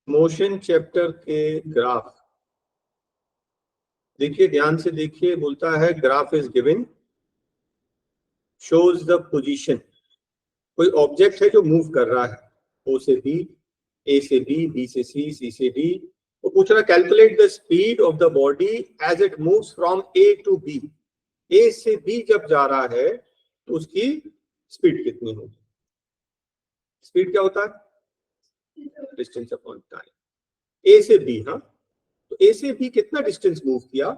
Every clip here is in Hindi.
मोशन चैप्टर के ग्राफ देखिए, ध्यान से देखिए। बोलता है graph is given, shows the position. कोई ऑब्जेक्ट है जो मूव कर रहा है, ओ से बी, ए से बी से सी से डी। वो पूछ रहा calculate the speed of the body as it moves from A to B. A से बी जब जा रहा है तो उसकी स्पीड कितनी होगी? स्पीड क्या होता है? Distance upon time. ए से बी, हाँ, तो ए से बी कितना डिस्टेंस मूव किया?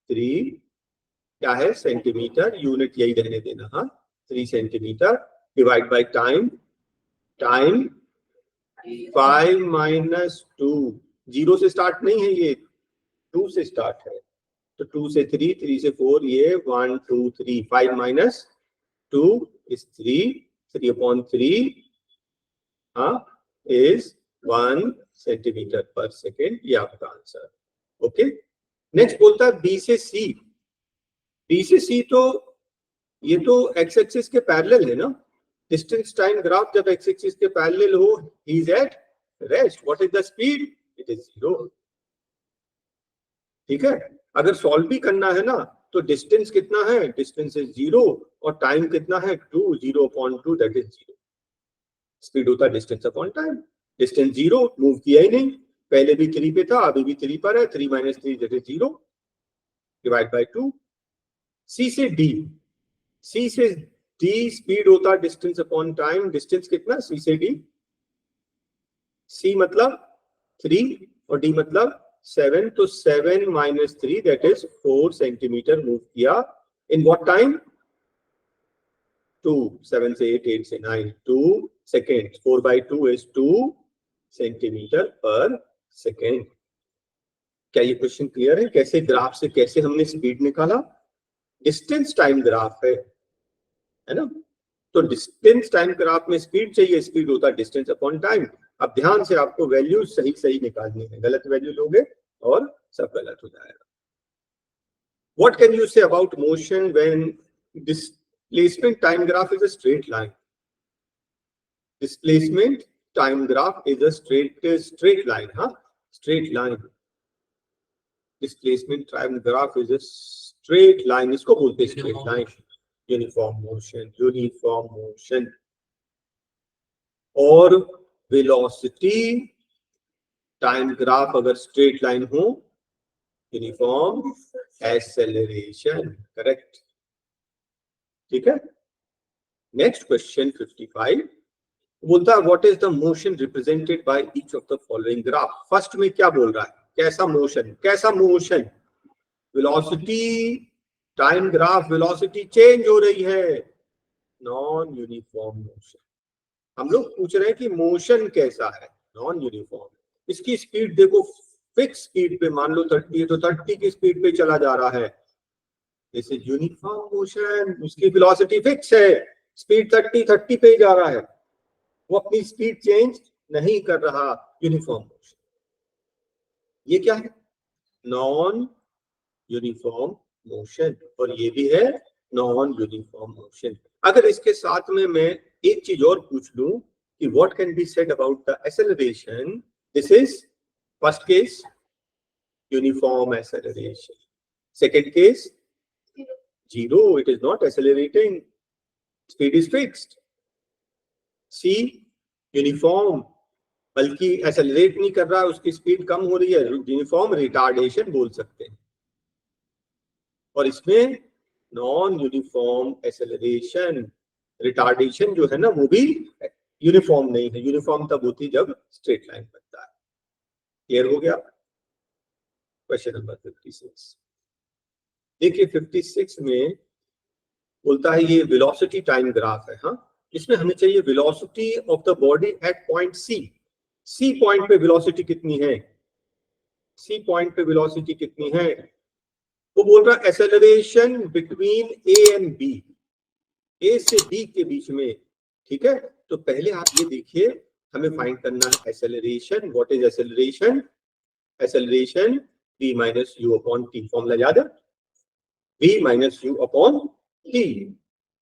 3, क्या है, सेंटीमीटर। यूनिट यही रहने देना, हाँ, 3 centimetre divide by time. Time 5 minus 2, 0 से स्टार्ट नहीं है, ये 2 से स्टार्ट है। तो 2 से 3, 3 से 4, ये 1 2 3, 5 माइनस 2 इज 3, 3 अपॉन 3, हाँ, इज 1 सेंटीमीटर पर सेकेंड। ये आपका आंसर। ओके, नेक्स्ट बोलता है बी से सी। बी से सी तो ये तो एक्स एक्सिस के पैरेलल है ना। डिस्टेंस टाइम ग्राफ जब एक्स एक्सिस के पैरेलल हो, he is at rest. What is the speed? It is 0। ठीक है, अगर सॉल्व भी करना है ना तो डिस्टेंस कितना है? डिस्टेंस इज 0 और टाइम कितना है? 2, 0 अपॉन 2 दैट इज 0। स्पीड होता है distance upon time. Distance 0, move किया ही नहीं, पहले भी 3 पे था, अभी भी 3 पर है। 3 minus 3 that is 0 divide bye 2। सी से डी, सी से डी स्पीड होता है डिस्टेंस अपॉन टाइम। डिस्टेंस कितना? सी से डी, सी मतलब 3 और डी मतलब 7, तो 7 minus 3 that is 4 centimetre move किया। In what time? 2, 7 से 8, 8 से 9, 2 सेकेंड। 4 by 2 इज 2 सेंटीमीटर पर सेकेंड। क्या ये क्वेश्चन क्लियर है? कैसे ग्राफ से कैसे हमने स्पीड निकाला? डिस्टेंस टाइम ग्राफ है ना। तो डिस्टेंस टाइम ग्राफ में स्पीड चाहिए, स्पीड होता है डिस्टेंस अपॉन टाइम। अब ध्यान से आपको वैल्यू सही सही निकालनी है, गलत वैल्यू लोगे और सब गलत हो जाएगा। What can you say about motion when displacement time graph is a straight line? Displacement time graph is a straight line, huh? Straight line. Displacement time graph is a straight line. इसको बोलते हैं straight line. Uniform motion, uniform motion. और velocity time graph अगर straight line हो, uniform acceleration. Correct. ठीक है, नेक्स्ट क्वेश्चन 55 बोलता है what is the motion represented by each of the following graph. First में क्या बोल रहा है? कैसा मोशन? कैसा motion? Velocity time graph, velocity change हो रही है, नॉन यूनिफॉर्म मोशन। हम लोग पूछ रहे हैं कि मोशन कैसा है? Non uniform. इसकी स्पीड देखो, फिक्स स्पीड पे, मान लो 30 है तो 30 की स्पीड पे चला जा रहा है। This is uniform motion. उसकी वेलोसिटी फिक्स है, स्पीड 30 पे ही जा रहा है, वो अपनी स्पीड चेंज नहीं कर रहा। Uniform motion. ये क्या है? Non uniform motion. और ये भी है नॉन यूनिफॉर्म मोशन। अगर इसके साथ में मैं एक चीज और पूछ लूं कि what can be said about the acceleration, this is first case uniform acceleration, second case 0, it is not accelerating, speed is fixed. C uniform, बल्कि एक्सेलरेट नहीं कर रहा है, उसकी स्पीड कम हो रही है, यूनिफॉर्म रिटार्डेशन बोल सकते हैं। और इसमें नॉन यूनिफॉर्म एक्सेलरेशन, रिटार्डेशन जो है ना वो भी यूनिफॉर्म नहीं है। यूनिफॉर्म तब होती जब स्ट्रेट लाइन बनता है। क्लियर हो गया? क्वेश्चन नंबर 56 देखिए, 56 में बोलता है ये वेलोसिटी टाइम ग्राफ है, हाँ, इसमें हमें चाहिए velocity of the body at point C. C point पे वेलोसिटी कितनी है? सी पॉइंट पे वेलोसिटी कितनी है? वो बोल रहा है acceleration between A and B, A से बी के बीच में। ठीक है, तो पहले आप ये देखिए, हमें फाइंड करना है acceleration. What is acceleration? Acceleration v minus u upon t. Formula याद है? v minus u upon t.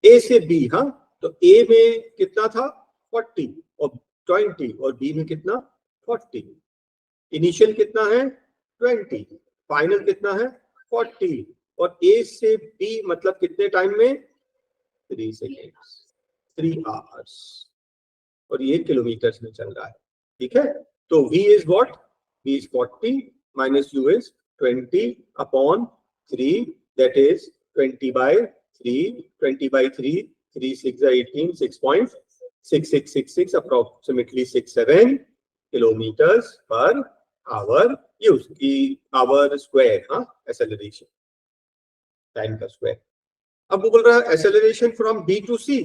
A से बी, हाँ, तो ए में कितना था? 40 और 20, और बी में कितना? 40, इनिशियल कितना है 20, फाइनल कितना है 40, और ए से बी मतलब कितने टाइम में 3 सेकेंड्स, 3 आवर्स, और ये किलोमीटर्स में चल रहा है। ठीक है, तो v is what, v is 40 minus u is 20 upon 3, that is 20 by 3, 20 by 3, 3 6 18, 6.6666 approximately 67 kilometers per hour use की आवर स्क्वायर, हाँ एक्सेलरेशन टाइम का स्क्वायर। अब वो बोल रहा है acceleration from B to C,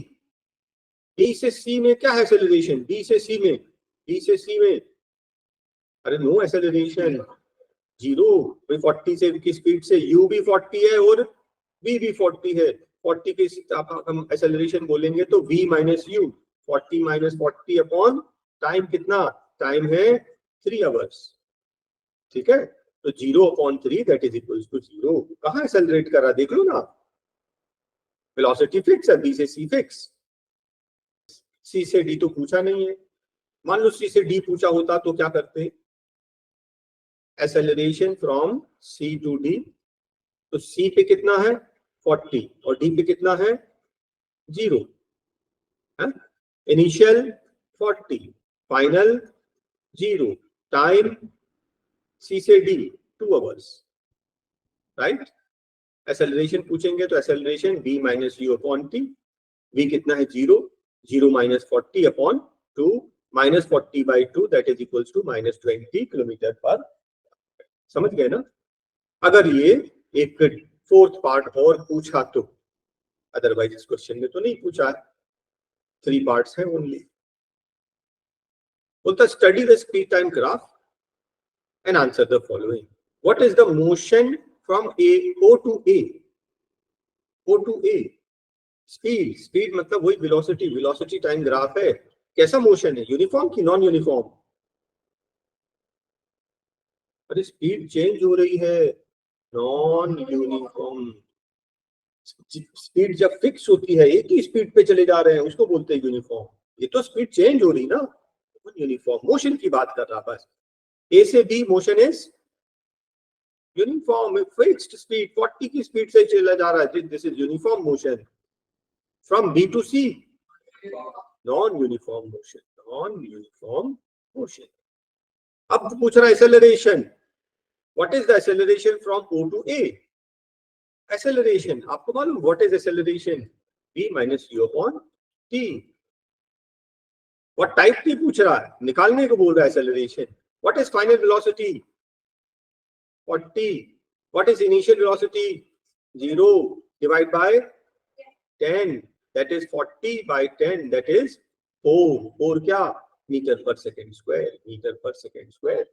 B से सी में क्या है एक्सेलरेशन, बी से सी में, बी से सी में अरे नो एक्सेलरेशन, जीरो। 40 से की स्पीड से u भी 40 है और v भी 40 है, 40 के हम एक्सेलरेशन बोलेंगे तो v minus u, 40 minus 40 upon time कितना, टाइम है 3 आवर्स। ठीक है, तो 0 upon 3 that is equals to 0। कहाँ एक्सेलरेट करा देख लो ना, वेलोसिटी फिक्स है, बी से सी फिक्स, सी से डी तो पूछा नहीं है। मान लो सी से डी पूछा होता तो क्या करते, acceleration from C to D, तो सी पे कितना है 40 और डी पे कितना है 0, इनिशियल 40, फाइनल 0, टाइम सी से डी 2 आवर्स, राइट। एक्सेलरेशन पूछेंगे तो acceleration v minus u upon t, v कितना है 0, 0 minus 40 upon 2, minus 40 by 2 that is equals to minus 20 kilometre per. समझ गए ना। अगर ये एक फोर्थ पार्ट और पूछा तो, अदरवाइज इस क्वेश्चन में तो नहीं पूछा है, 3 पार्ट्स हैं ओनली। बोलता study the speed time graph and answer the following. What is the motion from O to A, O to A, speed, speed मतलब वही वेलोसिटी, वेलोसिटी टाइम ग्राफ है। कैसा मोशन है, यूनिफॉर्म की नॉन यूनिफॉर्म? अरे स्पीड चेंज हो रही है, नॉन यूनिफॉर्म। स्पीड जब फिक्स होती है, एक ही स्पीड पे चले जा रहे हैं, उसको बोलते हैं यूनिफॉर्म। ये तो स्पीड चेंज हो रही ना, यूनिफॉर्म। मोशन की बात कर रहा बस। ए से B motion is uniform, fixed speed, 40 की स्पीड से चला जा रहा है, this is uniform motion. From B to C non uniform motion, non uniform motion. अब पूछ रहा है acceleration, what is the acceleration from O to A? Acceleration आपको मालूम what is acceleration, v minus u upon t. What type की पूछ रहा है, निकालने को बोल रहा है acceleration. What is final velocity 40, what is initial velocity 0 divide by 10 that is 40 by 10 that is 4 क्या, मीटर पर सेकेंड स्क्वायर, मीटर पर सेकेंड स्क्वायर।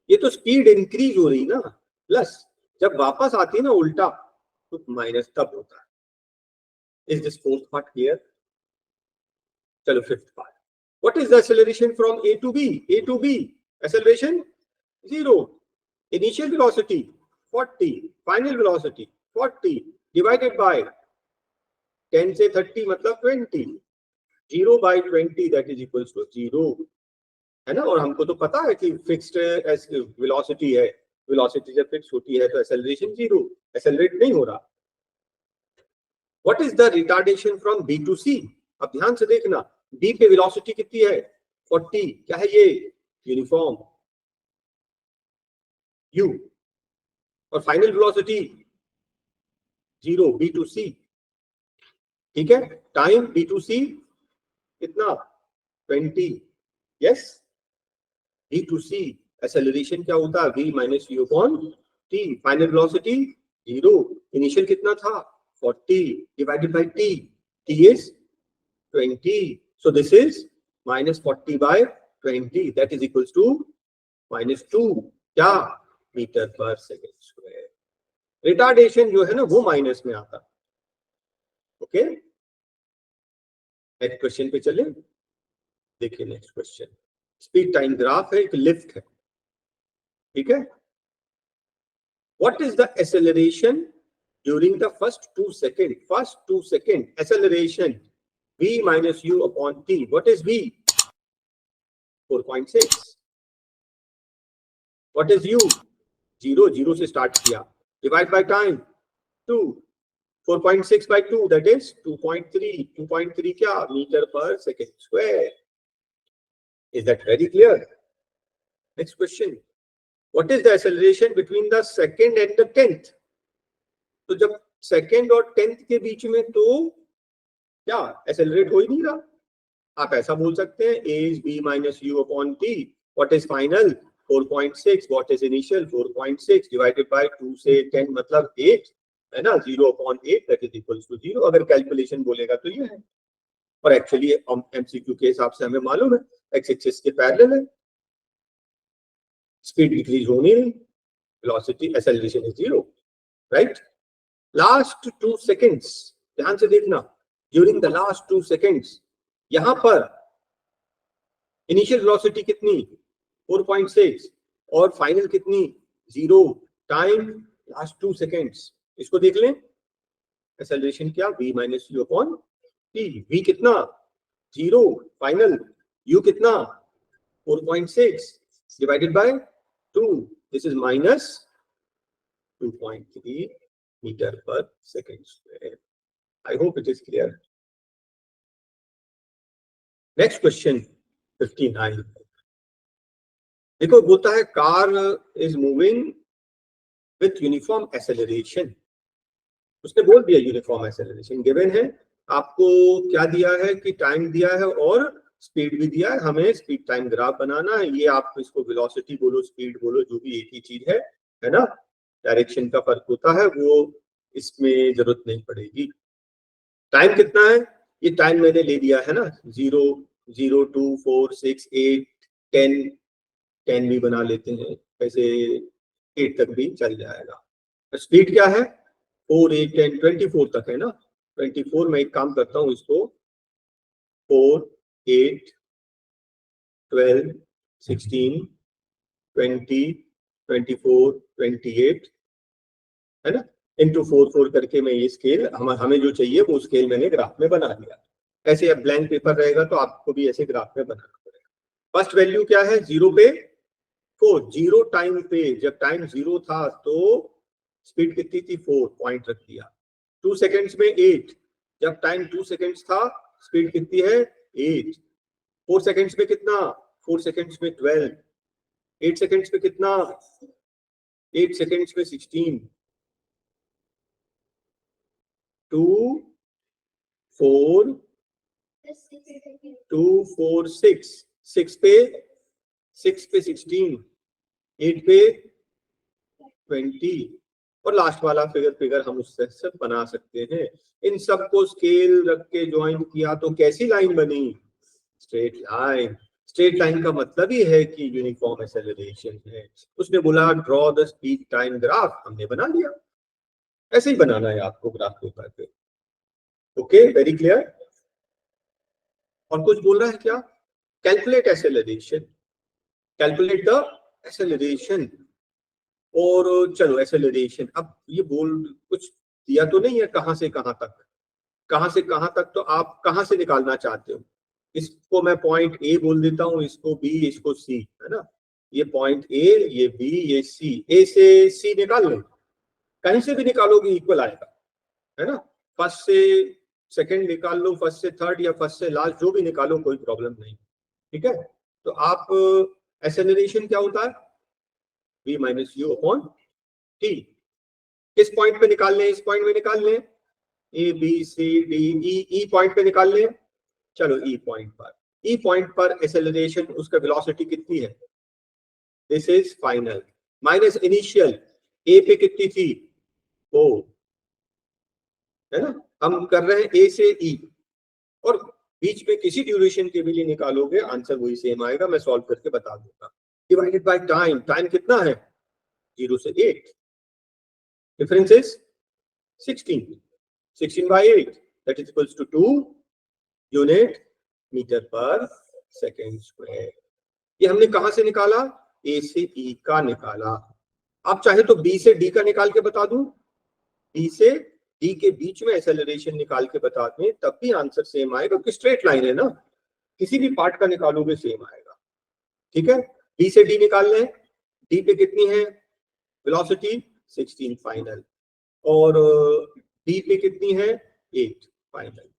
ये तो स्पीड इंक्रीज हो रही ना, प्लस जब वापस आती है ना उल्टा तो माइनस तब होता है। Is this fourth part clear? चलो fifth part, what is the acceleration from A to B? A to B acceleration 0, initial velocity 40, final velocity 40 divided by 10 से 30 मतलब 20, 0 by 20 that is equals to 0, है ना। और हमको तो पता है कि फिक्स्ड वेलोसिटी है, वेलोसिटी जब फिक्स होती है तो एक्सेलरेशन 0, एक्सेलरेट नहीं हो रहा। What is the retardation from B to C? अब ध्यान से देखना, B पे वेलोसिटी कितनी है 40, क्या है ये यूनिफॉर्म U, और final velocity 0 B to C। ठीक है, टाइम B to C कितना 20, yes. B to C acceleration क्या होता है, v minus u upon T, final velocity 0, initial कितना था 40 divided bye t, t is 20, so this is minus 40 by 20 that is equals to minus 2 क्या, मीटर पर सेकेंड स्क्वायर। रिटार्डेशन जो है ना वो माइनस में आता। ओके, नेक्स्ट क्वेश्चन पे चले। देखिए next question, speed time graph है, एक लिफ्ट है, ठीक है। What is the acceleration during the first 2 second, first 2 second acceleration v minus u upon t, what is v 4.6, what is you? 0, 0 से स्टार्ट किया, divide by time 2, 4.6 by 2 that is 2.3. 2.3 क्या? मीटर पर second square. Is that very clear? Next question. What is the acceleration between the second and the 10th? तो जब सेकेंड और 10th के बीच में तो क्या एक्सेलरेट हो ही नहीं रहा. आप ऐसा बोल सकते हैं a is b minus u upon t. What is final? 4.6. What is initial? 4.6 divided by 2 से 10 मतलब 8 है ना. 0 upon 8 that is equals to 0. अगर कैलकुलेशन बोलेगा तो ये है. और एक्चुअली एमसीक्यू के हिसाब से हमें मालूम है एक्स एक्सिस के पैरेलल है, स्पीड डिक्रीज होनी नहीं, velocity acceleration is 0, right. Last 2 seconds ध्यान से देखना. ड्यूरिंग द लास्ट 2 सेकंड्स यहां पर इनिशियल वेलोसिटी कितनी? 4.6 और फाइनल कितनी? 0. Time last 2 seconds. इसको देख लें. एक्सेलरेशन क्या? v minus u upon t. v कितना? 0. फाइनल u कितना? 4.6 divided by 2. This is minus 2.3 metre पर second square. I hope it is clear. Next question 59. देखो बोलता है car is moving with uniform acceleration. उसने बोल दिया यूनिफॉर्म एक्सेलरेशन गिवन है. आपको क्या दिया है कि टाइम दिया है और स्पीड भी दिया है. हमें स्पीड टाइम ग्राफ बनाना है. ये आप इसको वेलोसिटी बोलो, स्पीड बोलो, जो भी एक ही चीज है ना. डायरेक्शन का फर्क होता है, वो इसमें जरूरत नहीं पड़ेगी. टाइम कितना है? ये टाइम मैंने ले लिया है ना. 0, 0, 2, 4, 6, 8, 10 भी बना लेते हैं, वैसे 8 तक भी चल जाएगा. स्पीड क्या है? 4, 8, 10, 24 तक है ना. 24 में एक काम करता हूँ, इसको 4, 8, 12, 16, 20, 24, 28 है ना. इंटू 4 करके मैं ये स्केल हमें जो चाहिए वो स्केल मैंने ग्राफ में बना दिया. ऐसे अब ब्लैंक पेपर रहेगा तो आपको भी ऐसे ग्राफ में बनाना पड़ेगा. फर्स्ट वैल्यू क्या है? 0 पे 4. 0 टाइम पे, जब टाइम 0 था तो स्पीड कितनी थी? 4. पॉइंट रख दिया. 2 सेकेंड्स में 8. जब टाइम 2 सेकेंड्स था स्पीड कितनी है? 8. 4 सेकेंड्स में कितना? 4 सेकेंड्स में 12. 8 सेकेंड्स में कितना? 8 सेकेंड्स में 16. 2, 4, 2, 4, 6. 6 पे 16. 8 पे 20. और लास्ट वाला फिगर हम उससे सब बना सकते हैं. इन सबको स्केल रख के ज्वाइन किया तो कैसी लाइन बनी? Straight line. स्ट्रेट लाइन का मतलब ही है कि यूनिफॉर्म एक्सेलरेशन है. उसने बोला draw the speed time graph, हमने बना लिया. ऐसे ही बनाना है आपको ग्राफ पेपर पे. Okay, very clear. और कुछ बोल रहा है क्या? Calculate acceleration. Calculate the acceleration. और चलो एक्सेलरेशन, अब ये बोल कुछ दिया तो नहीं है कहां से कहां तक. कहां से कहां तक तो आप कहां से निकालना चाहते हो? इसको मैं पॉइंट ए बोल देता हूं, इसको बी, इसको सी, है ना. ये पॉइंट ए, ये बी, ये सी. ए से सी निकाल लो, कहीं से भी निकालोगे इक्वल आएगा, है ना. फर्स्ट से सेकंड निकाल लो, फर्स्ट से थर्ड या फर्स्ट से लास्ट, जो भी निकालो कोई प्रॉब्लम नहीं. ठीक है. तो आप एक्सेलरेशन क्या होता है? v minus u upon t. किस पॉइंट पे निकाल लें? इस पॉइंट में निकाल लें. A B C D E point पे निकाल लें. चलो ई पॉइंट पर. ई पॉइंट पर एक्सेलरेशन, उसका वेलोसिटी कितनी है? This is final minus initial. A पे कितनी थी? 4, है ना. हम कर रहे हैं ए से ई, और बीच में किसी ड्यूरेशन के भी लिए निकालोगे आंसर वही सेम आएगा. मैं सॉल्व करके बता दूंगा. Divided by time. टाइम कितना है? 0 से 8. Difference is 16. 16 by 8 that is equals to 2 unit metre पर सेकेंड स्क्वायर. ये हमने कहां से निकाला? ए से ई का निकाला. आप चाहे तो बी से डी का निकाल के बता दूं, बी से डी के बीच में एक्सेलरेशन निकाल के बता दें, तब भी आंसर सेम आएगा क्योंकि स्ट्रेट लाइन है ना. किसी भी पार्ट का निकालोगे सेम आएगा. ठीक है. बी से डी निकाल लें. डी पे कितनी है वेलोसिटी 16 फाइनल, और डी पे कितनी है 8 फाइनल।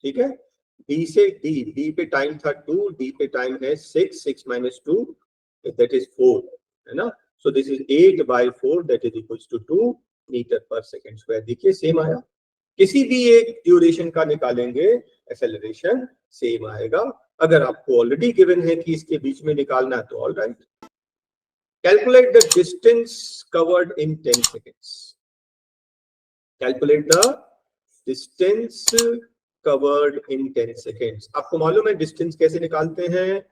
ठीक है, डी से डी पे टाइम था 2, डी पे टाइम है 6, 6 माइनस 2 दैट इज 4, है ना। So this is 8/4 that is equals to 2 metre per second square. देखिए सेम आया, किसी भी एक ड्यूरेशन का निकालेंगे एक्सेलरेशन सेम आएगा। अगर आपको ऑलरेडी गिवन है कि इसके बीच में निकालना है तो all right. Calculate the distance covered in 10 seconds. Calculate the distance covered in 10 seconds. आपको मालूम है डिस्टेंस कैसे निकालते हैं,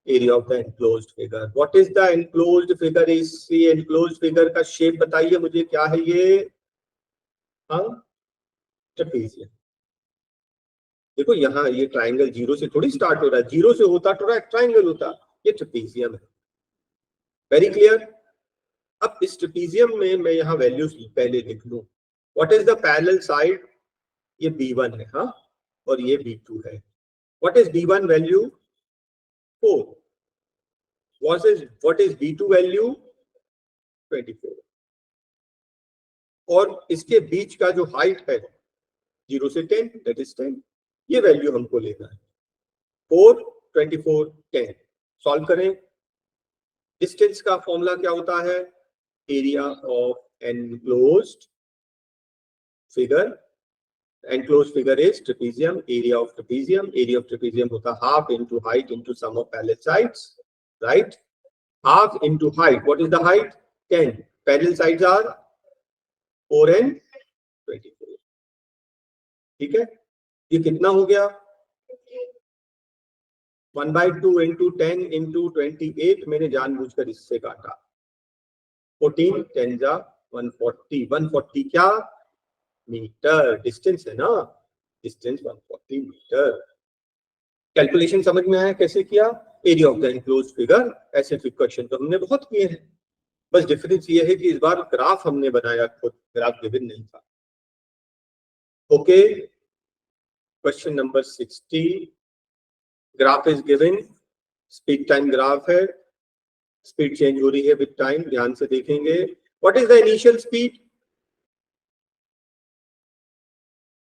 area of the enclosed figure. What is the enclosed figure? इस एनक्लोज्ड फिगर का शेप बताइए मुझे, क्या है ये? हाँ, ट्रेपेजियम। देखो यहाँ ये ट्राइंगल जीरो से थोड़ी स्टार्ट हो रहा है, जीरो से होता तो ट्राइंगल होता, ये ट्रेपेजियम है। Very clear. अब इस ट्रेपेजियम में मैं यहाँ वैल्यूज पहले लिख लूं। What is the parallel side? ये B1 है, हाँ, और ये B2 है। What is B1 value? 4। What is B2 value? 24। और इसके बीच का जो हाइट है 0 से 10 दैट इज 10, ये वैल्यू हमको लेना है। 4, 24, 10। सॉल्व करें। डिस्टेंस का फॉर्मूला क्या होता है? Area of enclosed figure. Enclosed figure is trapezium, area of trapezium. Area of trapezium होता है half into height into sum of parallel sides, right? Half into height, what is the height? 10, parallel sides are 4 and 24। ठीक है, ये कितना हो गया? 1/2 इंटू 10 इंटू 28। मैंने जानबूझकर इससे काटा। 14 10 जा 140, 140 क्या मीटर डिस्टेंस है ना, डिस्टेंस 140 मीटर। कैलकुलेशन समझ में आया कैसे किया? Area of the enclosed figure. ऐसे क्वेश्चन तो हमने बहुत किए हैं, बस डिफरेंस ये है कि इस बार ग्राफ हमने बनाया खुद, ग्राफ गिवन नहीं था। Okay, question number 60। Graph is given, speed time graph है, स्पीड चेंज हो रही है विद टाइम, ध्यान से देखेंगे। What is the initial speed?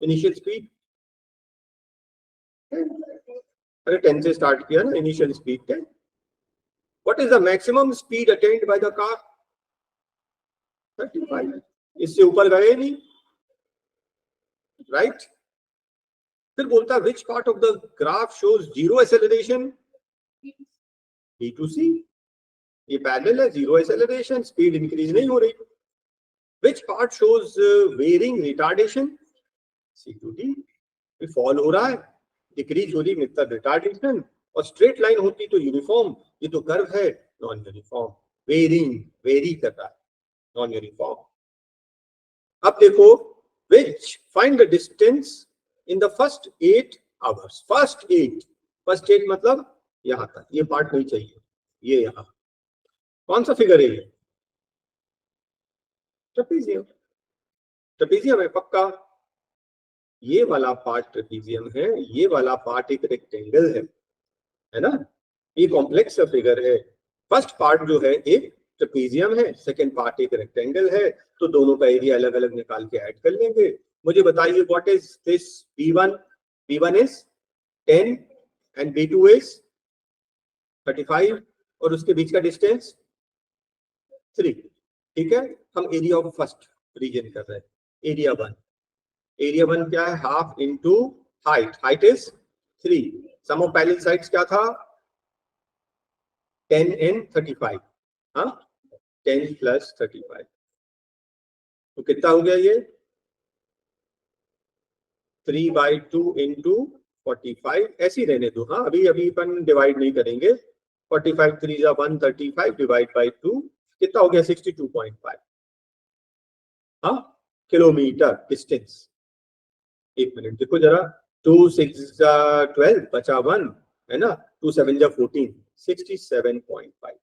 Initial speed अरे 10 से स्टार्ट किया ना, initial speed 10। What is the maximum speed attend by the car? 35। इससे ऊपर गए नहीं, राइट? फिर बोलता है which part of the graph shows zero acceleration? B2C। ये पैरेलल है, जीरो एक्सेलरेशन, स्पीड इंक्रीज नहीं हो रही। Which part shows varying retardation? C2D। Fall हो रहा है, डिक्रीज हो रही विद द रिटार्डेशन। और स्ट्रेट लाइन होती तो यूनिफॉर्म, ये तो कर्व है नॉन यूनिफॉर्म, वेरिंग, वेरी कर रहा है, नॉन यूनिफॉर्म। अब देखो, which find the distance in the first 8 hours. First 8 मतलब यहां तक, ये पार्ट नहीं चाहिए, ये यहां कौन सा फिगर है? ये ट्रेपेजियम। ट्रेपेजियम है पक्का, ये वाला पार्ट ट्रेपेजियम है, ये वाला पार्ट एक रेक्टेंगल है ना, ये कॉम्प्लेक्स फिगर है। फर्स्ट पार्ट जो है एक ट्रेपेजियम है, सेकंड पार्ट एक रेक्टेंगल है, तो दोनों का एरिया अलग अलग निकाल के ऐड कर लेंगे। मुझे बताइए what is this B1? B1 is 10 and B2 is 35, और उसके बीच का डिस्टेंस 3। ठीक है, हम एरिया ऑफ फर्स्ट रीजन कर रहे हैं। एरिया 1, एरिया 1 क्या है? Half into height, height is 3। Sum of parallel sides क्या था? 10 and 35, हाँ, 10 + 35, तो कितना हो गया ये? 3/2 इंटू 45। ऐसे ही रहने दो, हाँ, अभी अपन डिवाइड नहीं करेंगे। 45 3 जा 135 डिवाइड बाई 2, कितना हो गया? 62.5, हाँ, किलोमीटर डिस्टेंस। एक मिनट देखो जरा, 2 6 जा 12 बचा 1, है ना, 2 7 जा 14, 67.5।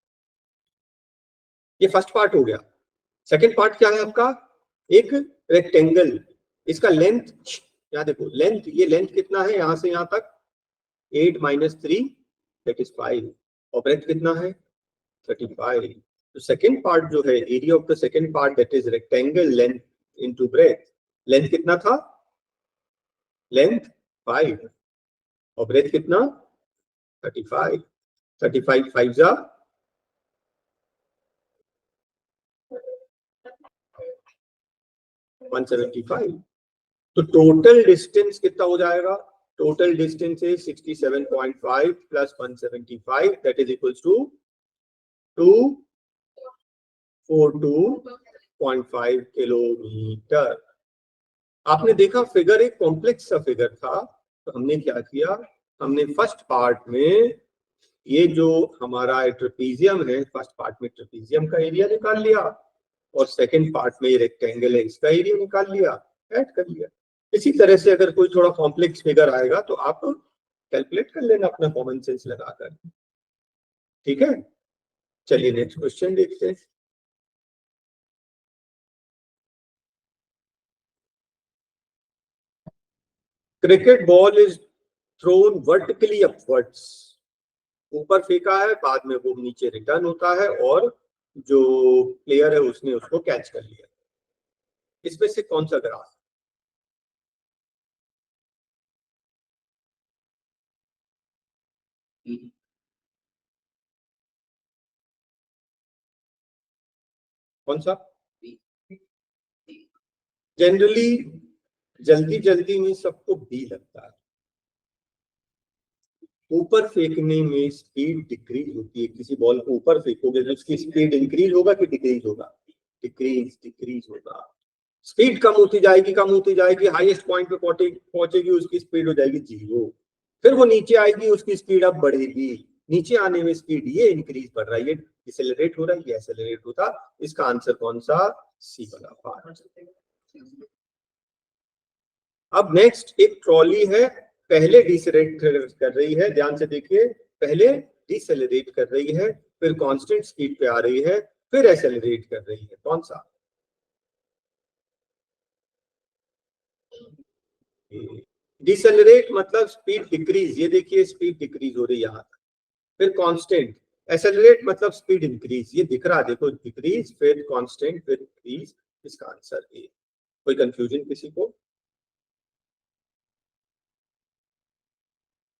ये फर्स्ट पार्ट हो गया। सेकंड पार्ट क्या है आपका? एक रेक्टेंगल, इसका लेंथ, यहाँ देखो लेंथ, ये लेंथ कितना है यहां से यहां तक? 8 - 3 दैट इज 5। और ब्रेड्थ कितना है? 35. तो सेकंड पार्ट जो है, area of the second part that is rectangle length into breadth. Length कितना था? लेंथ 5 और ब्रेथ कितना? 35. 35 5 जा 175. तो टोटल डिस्टेंस कितना हो जाएगा? Total distance is 67.5 plus 175 that is equals to 242.5 kilometre. आपने देखा फिगर एक कॉम्प्लेक्स सा फिगर था, तो हमने क्या किया, हमने फर्स्ट पार्ट में ये जो हमारा ट्रेपीजियम है, फर्स्ट पार्ट में ट्रेपीजियम का एरिया निकाल लिया और सेकंड पार्ट में रेक्टेंगल है इसका एरिया निकाल लिया, ऐड कर लिया. इसी तरह से अगर कोई थोड़ा कॉम्प्लेक्स फिगर आएगा तो आप कैलकुलेट कर लेना अपना कॉमन सेंस लगाकर. ठीक है, चलिए नेक्स्ट क्वेश्चन देखते हैं. Cricket ball is thrown vertically upwards. ऊपर फेंका है, बाद में वो नीचे रिटर्न होता है और जो प्लेयर है उसने उसको कैच कर लिया. इसमें से कौन सा ग्राफ? कौन सा? जनरली जल्दी जल्दी में सबको बी लगता है. ऊपर फेंकने में स्पीड डिक्रीज होती है. किसी बॉल को ऊपर फेंकोगे तो उसकी स्पीड इंक्रीज होगा कि डिक्रीज होगा? डिक्रीज होगा. स्पीड कम होती जाएगी, हाईएस्ट पॉइंट पे पहुंचेगी, उसकी स्पीड हो जाएगी 0. फिर वो नीचे आएगी, उसकी स्पीड अब बढ़ेगी. नीचे आने में स्पीड ये इंक्रीज बढ़ रहा है, ये डिसेलरेट हो रहा है, ये एक्सेलरेट होता. इसका आंसर कौन सा? सी वाला पार्ट. अब नेक्स्ट एक ट्रॉली है, पहले डिसेलरेट कर रही है, ध्यान से देखिए, पहले डिसेलरेट कर रही है, फिर कांस्टेंट स्पीड पे आ रही है, फिर एक्सेलरेट कर रही है. कौन सा? डिसेलरेट मतलब स्पीड डिक्रीज. ये देखिए स्पीड डिक्रीज हो रही है यहाँ. फिर कांस्टेंट. एक्सेलरेट मतलब स्पीड इंक्रीज. ये दिख रहा है देखो, डिक्रीज फिर कांस्टेंट फिर इंक्रीज. इसका आंसर ए. कोई कंफ्यूजन किसी को?